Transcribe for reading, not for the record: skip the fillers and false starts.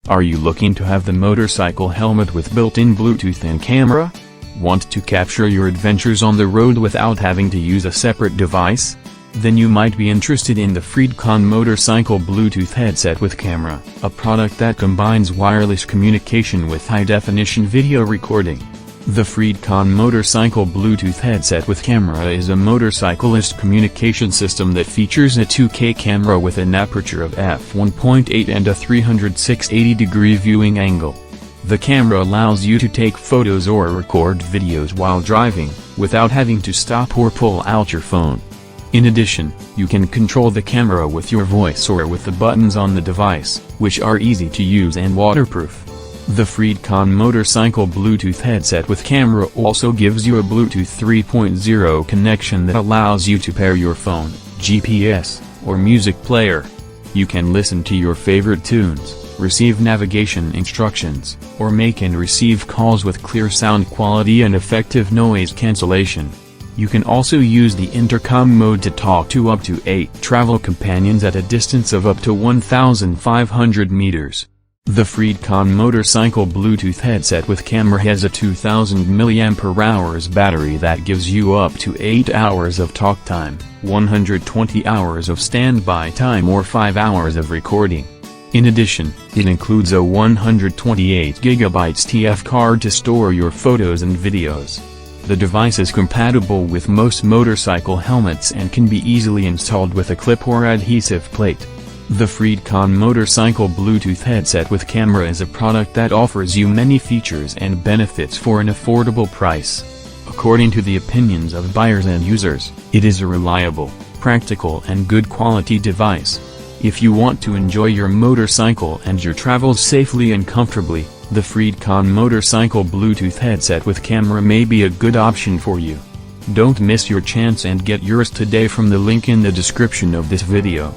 Are you looking to have the motorcycle helmet with built-in Bluetooth and camera? Want to capture your adventures on the road without having to use a separate device? Then you might be interested in the FreedConn motorcycle Bluetooth headset with camera, a product that combines wireless communication with high-definition video recording. The FreedConn motorcycle Bluetooth headset with camera is a motorcyclist communication system that features a 2K camera with an aperture of f1.8 and a 360-degree viewing angle. The camera allows you to take photos or record videos while driving, without having to stop or pull out your phone. In addition, you can control the camera with your voice or with the buttons on the device, which are easy to use and waterproof. The FreedConn motorcycle Bluetooth headset with camera also gives you a Bluetooth 3.0 connection that allows you to pair your phone, GPS, or music player. You can listen to your favorite tunes, receive navigation instructions, or make and receive calls with clear sound quality and effective noise cancellation. You can also use the intercom mode to talk to up to 8 travel companions at a distance of up to 1,500 meters. The FreedConn motorcycle Bluetooth headset with camera has a 2000 mAh battery that gives you up to 8 hours of talk time, 120 hours of standby time or 5 hours of recording. In addition, it includes a 128GB TF card to store your photos and videos. The device is compatible with most motorcycle helmets and can be easily installed with a clip or adhesive plate. The FreedConn motorcycle Bluetooth headset with camera is a product that offers you many features and benefits for an affordable price. According to the opinions of buyers and users, it is a reliable, practical and good quality device. If you want to enjoy your motorcycle and your travels safely and comfortably, the FreedConn motorcycle Bluetooth headset with camera may be a good option for you. Don't miss your chance and get yours today from the link in the description of this video.